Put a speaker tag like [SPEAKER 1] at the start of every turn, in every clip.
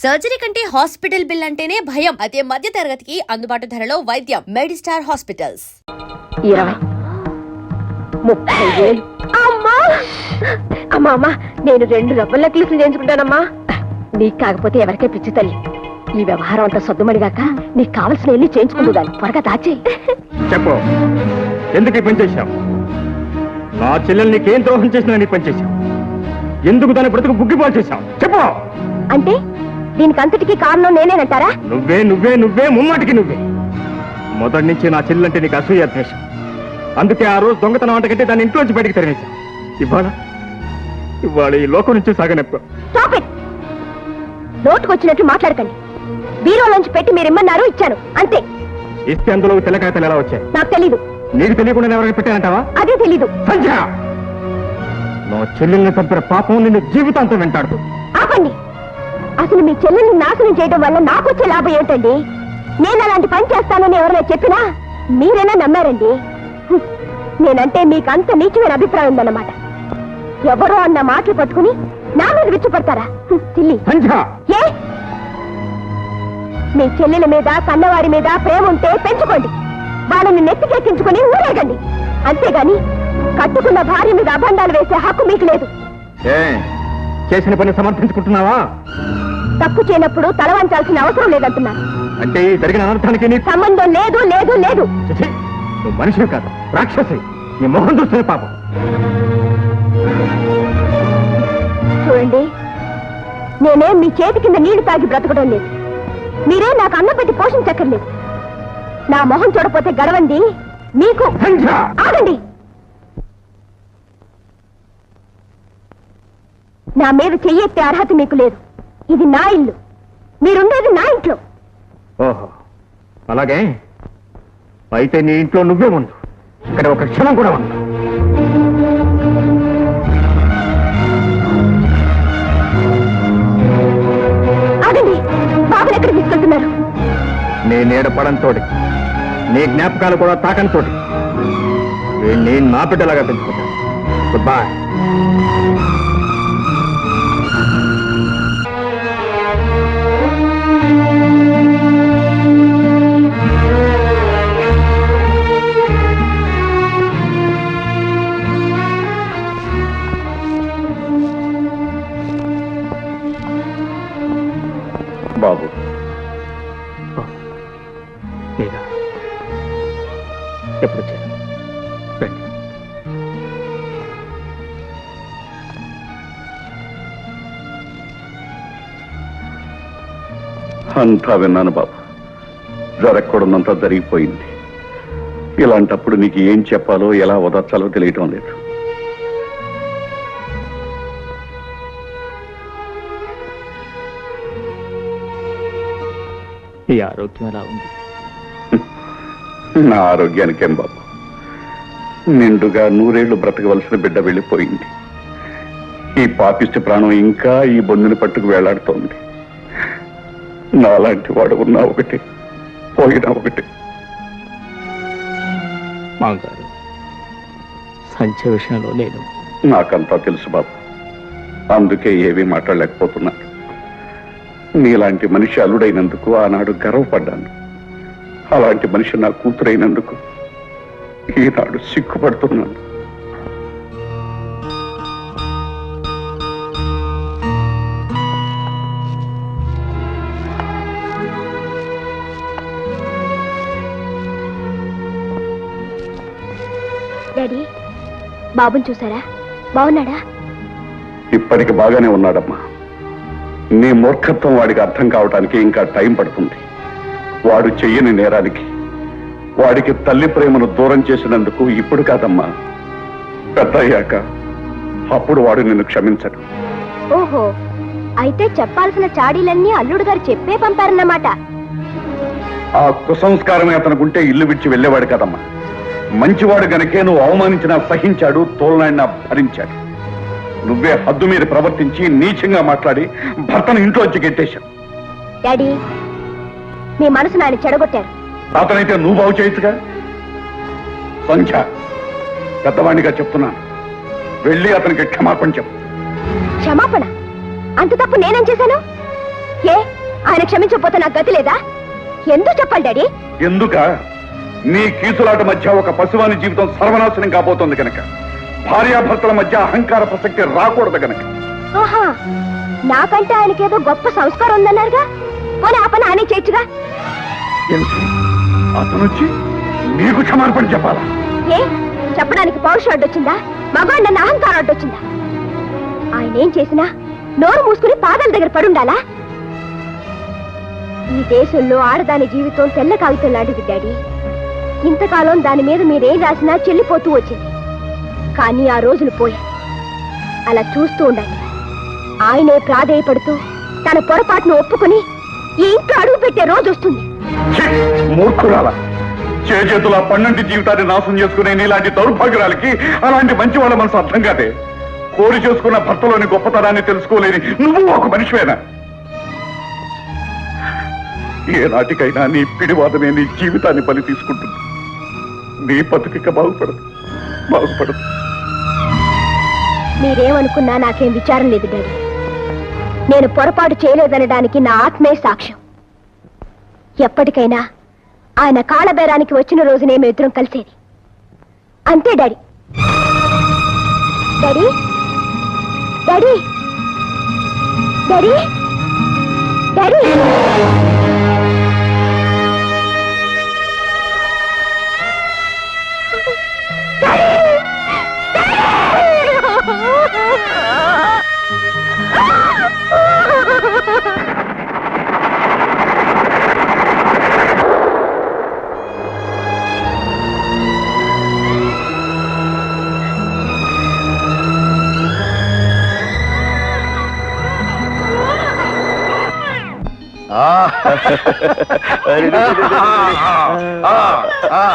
[SPEAKER 1] Surgery కంటే hospital bill అంటేనే భయం. అదే మధ్య తరగతికి అందుబాటు ధరలో వైద్యం. Medistar hospitals.
[SPEAKER 2] 20,30,000. అమ్మా అమ్మా అమ్మా, నేను 2 రబ్బర్ నెక్లెస్లు చేయించుకుంటానమ్మా. నీకు కాకపోతే ఎవరికే పిచ్చి తల్లి. ఈ వ్యవహారం అంతా సొద్దుమడిగాక నీకు కావలసిన వెళ్ళి చేయించుకుంటుదాన్ని. త్వరగా దాచేయి.
[SPEAKER 3] చెప్పు, ఎందుకు ఈ పని చేశావు? నా చెల్లెలు నీకేం ద్రోహం చేసినా నీ పని చేశావు. ఎందుకు దాని బ్రతుకు బుగ్గిపాలు చేశావు? చెప్పు.
[SPEAKER 2] అంటే దీనికి అంతటికీ కారణం నేనేనంటారా?
[SPEAKER 3] నువ్వే నువ్వే నువ్వే ముమ్మాటికి నువ్వే. మొదటి నుంచి నా చెల్లెలంటే నీకు అసూయ ద్వేషం. అందుకే ఆ రోజు దొంగతనం అంటకంటే దాన్ని ఇంట్లోంచి బయటికి తరిమేశావు. ఇవాళ ఈ లోకం నుంచి సాగనెప్పు.
[SPEAKER 2] నోటుకొచ్చినట్టు మాట్లాడకండి. బీరోలోంచి పెట్టి మీరేమన్నారు ఇచ్చాను అంతే.
[SPEAKER 3] ఇస్తే అందులో తెల్లకాయతలు ఎలా వచ్చాయి?
[SPEAKER 2] నాకు తెలీదు.
[SPEAKER 3] నీకు తెలియకుండా ఎవరైనా పెట్టానంటావా?
[SPEAKER 2] అదే తెలీదు.
[SPEAKER 3] సంధ్య, నా చెల్లెల్ని చంపిన పాపం నిన్ను జీవితాంతం వెంటాడుతూ.
[SPEAKER 2] ఆపండి. అసలు మీ చెల్లెల్ని నాశనం చేయడం వల్ల నాకు వచ్చే లాభం ఏంటండి? నేను అలాంటి పని చేస్తానని ఎవరైనా చెప్పినా మీరైనా నమ్మారండి. నేనంటే మీకు అంత నీచమైన అభిప్రాయం ఉందన్నమాట. ఎవరో అన్న మాటలు పట్టుకుని నా మీద విచ్చుపడతారా? సిల్లి. ఏ మీ చెల్లెల మీద కన్నవారి మీద ప్రేమ ఉంటే పెంచుకోండి. వాళ్ళని నెత్తికెక్కించుకుని ఊరేగండి. అంతేగాని కట్టుకున్న భార్య మీద అబంధాలు వేసే హక్కు మీకు లేదు.
[SPEAKER 3] చేసిన పని సమర్థించుకుంటున్నావా?
[SPEAKER 2] తప్పు చేయనప్పుడు తల వంచాల్సిన అవసరం లేదంటున్నాను.
[SPEAKER 3] అంటే జరిగిన అనర్థానికి నీ
[SPEAKER 2] సంబంధం లేదు లేదు లేదు.
[SPEAKER 3] నువ్వు మనిషివి కాదు, రాక్షసి. నీ మొహం చూస్తే పాపం.
[SPEAKER 2] చూడండి, నేనేం మీ చేతి కింద నీళ్లు తాగి బ్రతకడం లేదు. మీరే నాకు అన్నం పెట్టి పోషించక్కర్లేదు. నా మొహం చూడపోతే గడవండి మీకు. ఆగండి. నా మీద చెయ్యెత్తే అర్హత మీకు లేదు. ఇది నా ఇల్లు, మీరుండేది నా ఇంట్లో.
[SPEAKER 3] ఓహో, అలాగే. అయితే నీ ఇంట్లో నువ్వే ఉండు. ఇక్కడ ఒక క్షణం కూడా ఉండు.
[SPEAKER 2] ఆగండి. బాబుని ఎక్కడ తీసుకెళ్తున్నారు?
[SPEAKER 3] నీ నీడపడంతో, నీ జ్ఞాపకాలు కూడా తాకంతో వీణ్ణి నా బిడ్డలాగా పెంచుకుంటాను. Good bye. బాబు, ఎప్పుడు వచ్చారు?
[SPEAKER 4] అంతా విన్నాను బాబు. జరగకూడదంతా జరిగిపోయింది. ఇలాంటప్పుడు నీకు ఏం చెప్పాలో ఎలా వదర్చాలో తెలియటం లేదు.
[SPEAKER 3] ఈ ఆరోగ్యం ఎలా ఉంది?
[SPEAKER 4] నా ఆరోగ్యానికేం బాబు, నిండుగా 100 ఏళ్లు బ్రతకవలసిన బిడ్డ వెళ్ళిపోయింది. ఈ పాపిష్టి ప్రాణం ఇంకా ఈ బొందుని పట్టుకు వేలాడుతోంది. నాలాంటి వాడు ఉన్నా ఒకటి, పోయినా ఒకటి.
[SPEAKER 3] మాంగారు, సంచ విషయంలో నేను
[SPEAKER 4] నాకంతా తెలుసు బాబు. అందుకే ఏమీ మాట్లాడలేకపోతున్నాను. నీలాంటి మనిషి అల్లుడైనందుకు ఆనాడు గర్వపడ్డాను. అలాంటి మనిషి నా కూతురైనందుకు ఈనాడు సిగ్గుపడుతున్నాను.
[SPEAKER 2] డాడీ, బాబుని చూసారా? బాగున్నాడా?
[SPEAKER 4] ఇప్పటికి బాగానే ఉన్నాడమ్మా. నీ మూర్ఖత్వం వాడికి అర్థం కావటానికి ఇంకా టైం పడుతుంది. వాడు చెయ్యని నేరానికి, వాడికి తల్లి ప్రేమను దూరం చేసినందుకు ఇప్పుడు కాదమ్మా, పెద్దయ్యాక అప్పుడు వాడు నిన్ను క్షమించడు.
[SPEAKER 2] ఓహో, అయితే చెప్పాల్సిన చాడీలన్నీ అల్లుడు గారు చెప్పే పంపారన్నమాట.
[SPEAKER 4] ఆ కుసంస్కారమే అతనుకుంటే ఇల్లు విడిచి వెళ్ళేవాడు కదమ్మా. మంచివాడు గనకే నువ్వు అవమానించినా సహించాడు, తోలనాడినా భరించాడు. నువ్వే హద్దు మీరు ప్రవర్తించి నీచంగా మాట్లాడి భర్తను ఇంట్లోంచి గెట్టేశావు.
[SPEAKER 2] డాడీ, మీ మనసు నాని చెడగొట్టారు.
[SPEAKER 4] అతనైతే నువ్వు బాగు చేయొచ్చుగా. సంధ్య, పెద్దవాణిగా చెప్తున్నాను, వెళ్ళి అతనికి క్షమాపణ చెప్పు.
[SPEAKER 2] క్షమాపణ? అంత తప్పు నేనేం చేశాను? ఏ ఆయన క్షమించకపోతే నాకు గతి లేదా? ఎందుకు చెప్పాలి డాడీ?
[SPEAKER 4] ఎందుక నీ కీసులాట మధ్య ఒక పశువాని జీవితం సర్వనాశనం కాబోతోంది కనుక, భార్యాభర్తల మధ్య అహంకార ప్రసక్తి రాకూడదు కనుక.
[SPEAKER 2] ఆహా, నాకంటే ఆయనకేదో గొప్ప సంస్కారం ఉందన్నారుగా, పోనీ ఆ పని ఆయనే చేయొచ్చుగా.
[SPEAKER 4] అతను వచ్చి నీకు క్షమార్పణ చెప్పాలా?
[SPEAKER 2] ఏ చెప్పడానికి పౌరుషం అడ్డొచ్చిందా? మగాడు నన్ను అహంకారం అడ్డొచ్చిందా? ఆయన ఏం చేసినా నోరు మూసుకుని పాదాల దగ్గర పడుండాలా? ఈ దేశంలో ఆడదాని జీవితం తెల్ల కాగితం లాంటిది డాడీ. ఇంతకాలం దాని మీద మీరేం రాసినా చెల్లిపోతూ వచ్చింది. కానీ ఆ రోజులు పోయాయి. అలా చూస్తూ ఉండండి, ఆయనే ప్రాధేయపడుతూ తన పొరపాటును ఒప్పుకుని ఈ ఇంట్లో అడుగు పెట్టే రోజు వస్తుంది.
[SPEAKER 4] మూర్ఖురాల, చేతుల పన్నంటి జీవితాన్ని నాశనం చేసుకునే నీలాంటి దౌర్భాగ్యురాలకి అలాంటి మంచి వాళ్ళ మనసు అర్థం కాదే. కోరి చేసుకున్న భర్తలోని గొప్పతనాన్ని తెలుసుకోలేని నువ్వు ఒక మనిషివేనా? ఏ నాటికైనా నీ పిడివాదమే నీ జీవితాన్ని బలి తీసుకుంటుంది. నీ బతుకిక బాగుపడదు.
[SPEAKER 2] మీరేమనుకున్నా నాకేం విచారం లేదు డాడీ. నేను పొరపాటు చేయలేదనడానికి నా ఆత్మే సాక్ష్యం. ఎప్పటికైనా ఆయన కాళ్ళబేరానికి వచ్చిన రోజునే మేమిద్దరం కలిసేది. అంతే daddy. Daddy daddy daddy daddy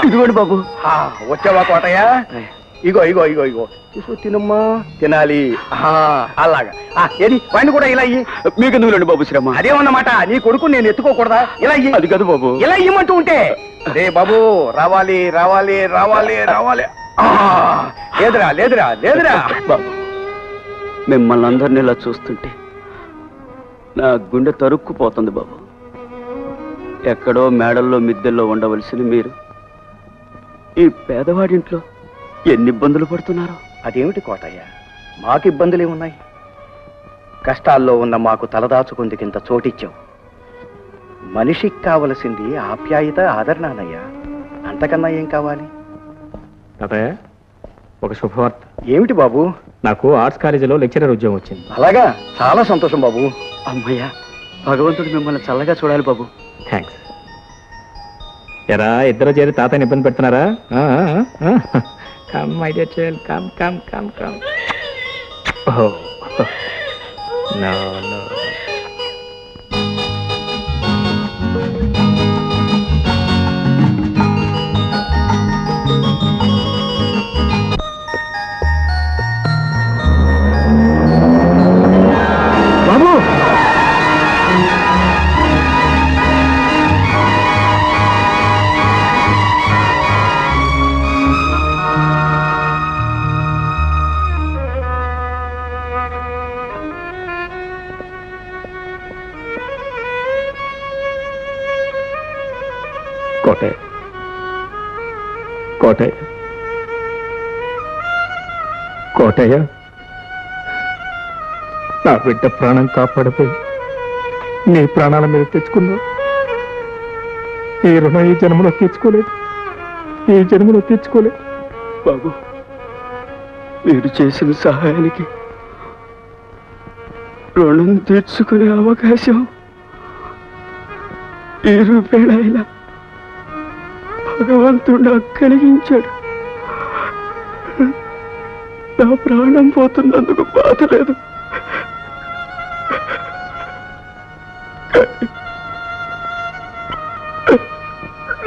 [SPEAKER 5] ఇదిగోండి బాబు. వచ్చావా కోటయ్య? ఇగో ఇగో ఇగో ఇగో తీసుకో, తినమ్మా, తినాలి. అలాగా ఏది వాడిని కూడా ఇలా ఇయ్యి. మీకు ఎందుకులేండి బాబు శ్రమ. అదేమన్నమాట, నీ కొడుకు నేను ఎత్తుకోకూడదా? ఇలా ఇయ్యి. అది కాదు బాబు, ఇలా ఇమ్మంటూ ఉంటే. రే బాబు, రావాలి రావాలి రావాలి రావాలి. లేదురా లేదురా లేదురా బాబు. మిమ్మల్ని అందరినీ ఇలా చూస్తుంటే నా గుండె తరుక్కుపోతుంది బాబు. ఎక్కడో మేడల్లో మిద్దెల్లో ఉండవలసిన మీరు ఈ పేదవాడింట్లో ఎన్ని ఇబ్బందులు పడుతున్నారు. అదేమిటి కోటయ్య, మాకు ఇబ్బందులు ఏమున్నాయి? కష్టాల్లో ఉన్న మాకు తలదాచుకుందుకింత చోటిచ్చావు. మనిషికి కావలసింది ఆప్యాయత, ఆదరణనయ్యా. అంతకన్నా ఏం కావాలి?
[SPEAKER 3] తాతయ్య, ఒక శుభవార్త.
[SPEAKER 5] ఏమిటి బాబు?
[SPEAKER 3] నాకు ఆర్ట్స్ కాలేజీలో లెక్చరర్ ఉద్యోగం వచ్చింది.
[SPEAKER 5] అలాగా, చాలా సంతోషం బాబు. అమ్మయ్యా, భగవంతుడు మిమ్మల్ని చల్లగా చూడాలి బాబు.
[SPEAKER 3] థ్యాంక్స్. ఎరా, ఇద్దరు చేరి తాతయ్యని ఇబ్బంది పెడుతున్నారా? Come my dear child, come come come come. Oh no no. బాబు, కోటయ్య కోటయ్య కోటయ్య, నా బిడ్డ ప్రాణం కాపాడిపోయి నీ ప్రాణాల మీద తెచ్చుకున్నావు. ఈ రుణం ఈ జన్మలో తీర్చుకోలేదు, ఈ జన్మలో తీర్చుకోలేదు.
[SPEAKER 5] బాబు, మీరు చేసిన సహాయానికి రుణం తీర్చుకునే అవకాశం ఈ రూపేణైనా భగవంతుడు నాకు కలిగించాడు. నా ప్రాణం పోతున్నందుకు బాధ లేదు.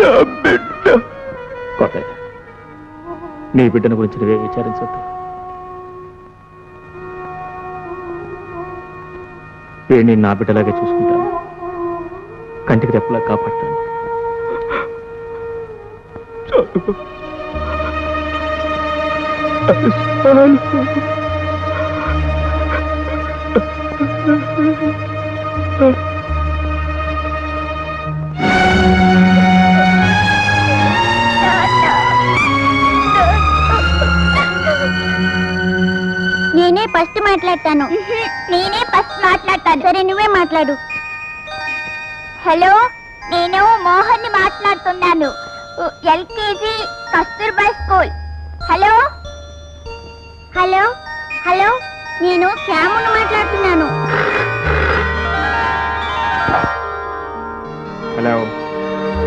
[SPEAKER 5] నా బిడ్డ.
[SPEAKER 3] కోటయ్య, నీ బిడ్డను గురించి నువ్వే విచారించొద్దు. వీడిని నా బిడ్డలాగే చూసుకుంటాను, కంటికి రెప్పలా కాపాడతాను.
[SPEAKER 2] మాట్లాడతాను. నేనే ఫస్ట్ మాట్లాడతాను. సరే నువ్వే మాట్లాడు. హలో, నేను మోహన్ ని మాట్లాడుతున్నాను. LKG Kasturba school. Hello hello hello, నేను శ్యామును మాట్లాడుతున్నాను.
[SPEAKER 3] Hello,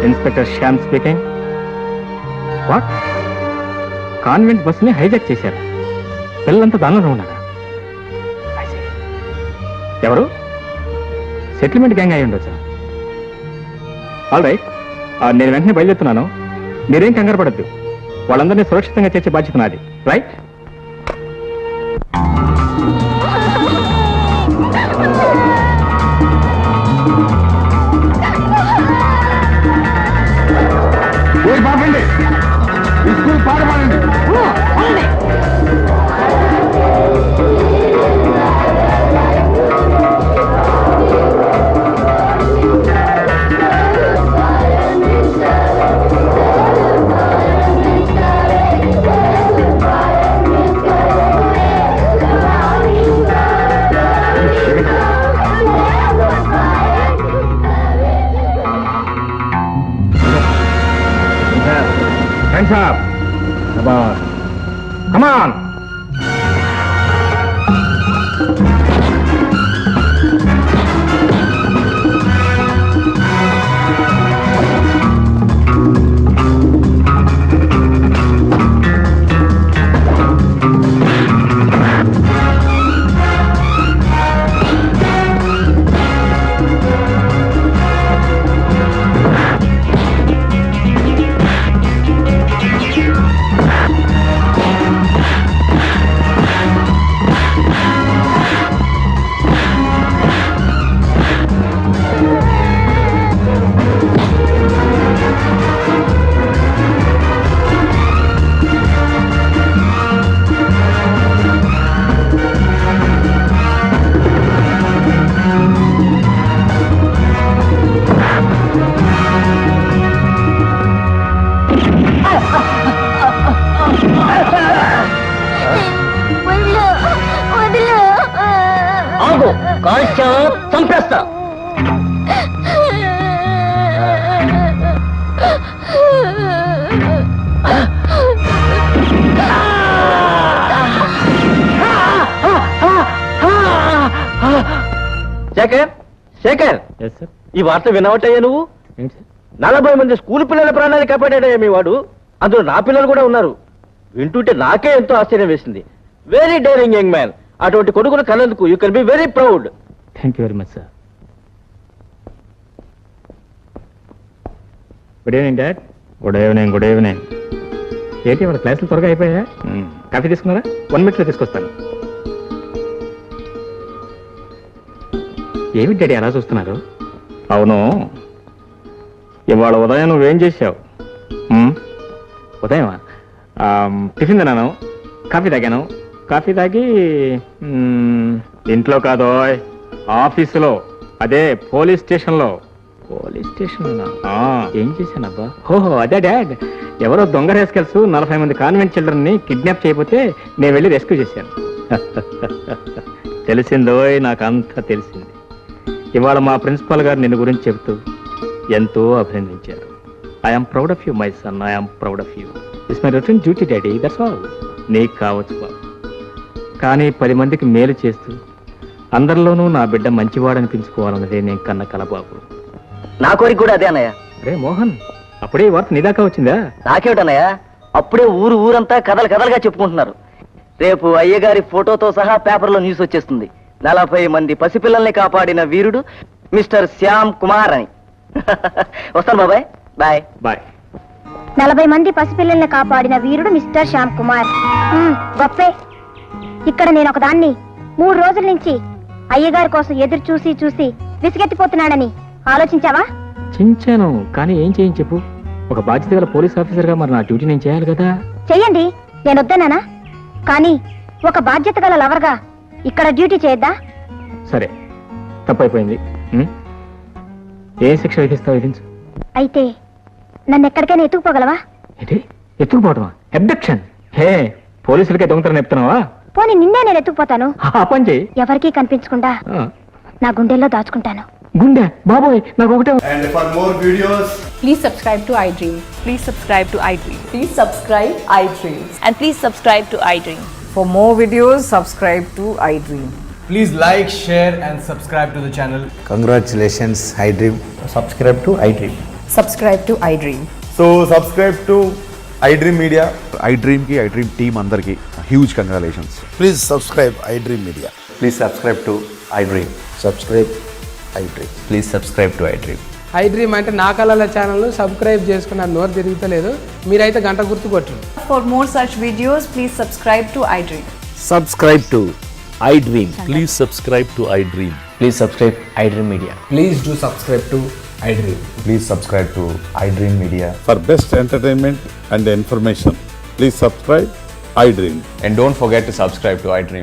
[SPEAKER 3] inspector Shyam speaking. What? Convent బస్సుని హైజాక్ చేశారు. పిల్లలంతా దానిలో ఉన్నారా? I see. ఎవరు? సెటిల్మెంట్ గ్యాంగ్ అయి ఉండొచ్చు. ఆల్ రైట్, నేను వెంటనే బయలుదేరుతున్నాను. మీరేం కంగారు పడద్దు. వాళ్ళందరినీ సురక్షితంగా చేర్చే బాధ్యత నాది. రైట్?
[SPEAKER 4] పాపండి, ఈ స్కూల్ పాట పాడండి.
[SPEAKER 3] Hands up! Come on! Come on!
[SPEAKER 5] చంపేస్తా. శేఖర్, శేఖర్, ఈ వార్త వినవటయ్యా నువ్వు? 40 మంది స్కూల్ పిల్లల ప్రాణాలు కాపాడాడయ్యా మీ వాడు. అందులో నా పిల్లలు కూడా ఉన్నారు. వింటుంటే నాకే ఎంతో ఆశ్చర్యం వేసింది. Very daring young man. అటువంటి కొడుకును కన్నందుకు you can be very proud.
[SPEAKER 3] Thank you very much sir. Good evening dad. Good evening, good evening. ఏంటి వాళ్ళ క్లాసులు త్వరగా అయిపోయా? కాఫీ తీసుకున్నారా? 1 minute తీసుకొస్తాను. ఏమి డాడీ అలా చూస్తున్నారు? అవును, ఇవాళ ఉదయం నువ్వేం చేశావు? ఉదయమా? టిఫిన్ తిన్నాను, కాఫీ తాగాను. కాఫీ తాగి ఇంట్లో కాదో ఆఫీసులో, అదే పోలీస్ స్టేషన్లో. పోలీస్ స్టేషన్ ఏం చేశానబ్బా? ఓహో అదే డాడ్, ఎవరో దొంగ రేస్కెల్స్ 40 మంది కాన్వెంట్ చిల్డ్రన్ ని కిడ్నాప్ చేయబోతే నేను వెళ్ళి రెస్క్యూ చేశాను. తెలిసిందో, నాకంతా తెలిసింది. ఇవాళ మా ప్రిన్సిపాల్ గారు నిన్ను గురించి చెబుతూ ఎంతో అభినందించారు. I'm proud of you my son, I'm proud of you. It's my routine duty daddy, that's all. నీకు కావచ్చు బాబు, కానీ 10 మందికి మేలు చేస్తూ అందరిలోనూ నా బిడ్డ మంచివాడనిపించుకోవాలన్నదే నేను కన్న కల బాబు.
[SPEAKER 5] నా కోరిక కూడా అదే అన్నయ్య.
[SPEAKER 3] అరే మోహన్, అప్పుడే ఈ వార్త నీ దాకా వచ్చిందా?
[SPEAKER 5] నాకేమిటన్నయ్య, అప్పుడే ఊరంతా కథలుగా చెప్పుకుంటున్నారు. రేపు అయ్యగారి ఫోటోతో సహా పేపర్లో న్యూస్ వచ్చేస్తుంది. 40 మంది పసిపిల్లల్ని కాపాడిన వీరుడు మిస్టర్ శ్యామ్ కుమార్ అని. వస్తాను బాబాయ్, బాయ్
[SPEAKER 3] బాయ్.
[SPEAKER 2] 40 మంది పసిపిల్లల్ని కాపాడిన వీరుడు మిస్టర్ శ్యామ్ కుమార్. గొప్పే. ఇక్కడ నేను ఒకదాన్ని 3 రోజుల నుంచి అయ్యగారి కోసం ఎదురు చూసి చూసి విసిగెత్తిపోతున్నాడని ఆలోచించావా?
[SPEAKER 3] చించాను, కానీ ఏం చేయని చెప్పు. ఒక బాధ్యత గల పోలీస్ ఆఫీసర్ గా మరి నా డ్యూటీ నేను చేయాలి కదా.
[SPEAKER 2] చెయ్యండి, నేను వద్దన్నానా? కానీ ఒక బాధ్యత గల లవర్గా ఇక్కడ డ్యూటీ చేయొద్దా?
[SPEAKER 3] సరే, తప్పైపోయింది. ఏ శిక్ష విధిస్తావు విధించు.
[SPEAKER 2] అయితే నన్ను ఎక్కడికైనా ఎత్తుకుపోగలవా?
[SPEAKER 3] ఏంటి ఎత్తుకుపోవటమా? అబ్డక్షన్. హే, పోలీసులకే దొంగతనం చెప్తున్నావా?
[SPEAKER 2] పోనీ నిన్నే నేను ఎత్తుకుపోతాను.
[SPEAKER 3] ఆ పని చేయి.
[SPEAKER 2] ఎవరికీ కనిపించకుండా
[SPEAKER 3] ఆ,
[SPEAKER 2] నా గుండెల్లో దాచుకుంటాను.
[SPEAKER 3] గుండె బాబోయ్ నాకు ఒకటే.
[SPEAKER 6] And for more videos,
[SPEAKER 7] Please subscribe to iDream.
[SPEAKER 8] Please subscribe to iDream.
[SPEAKER 7] Please subscribe iDream.
[SPEAKER 8] And please subscribe to iDream.
[SPEAKER 7] For more videos, subscribe to iDream.
[SPEAKER 6] please like, share, and subscribe to the channel.
[SPEAKER 9] Congratulations, iDream.
[SPEAKER 5] Subscribe to iDream.
[SPEAKER 7] Subscribe to iDream.
[SPEAKER 6] So subscribe to iDream Media.
[SPEAKER 10] iDreamకి iDream team అందరికి huge congratulations.
[SPEAKER 9] Please subscribe iDream Media.
[SPEAKER 5] Please subscribe to iDream.
[SPEAKER 9] Subscribe iDream.
[SPEAKER 5] Please subscribe to iDream.
[SPEAKER 11] iDream అంటే నా కళల channel subscribe చేసుకున్న నోరు తిరుగుతలేదు. మీరైతే గంట గుర్తు కొట్టండి.
[SPEAKER 8] For more such videos, please subscribe to iDream.
[SPEAKER 9] Subscribe to iDream.
[SPEAKER 10] Please subscribe to iDream.
[SPEAKER 5] Please subscribe iDream Media.
[SPEAKER 11] Please do subscribe to iDream.
[SPEAKER 10] Please subscribe to iDream Media.
[SPEAKER 9] For best entertainment and information, please subscribe iDream.
[SPEAKER 10] And don't forget to subscribe to iDream.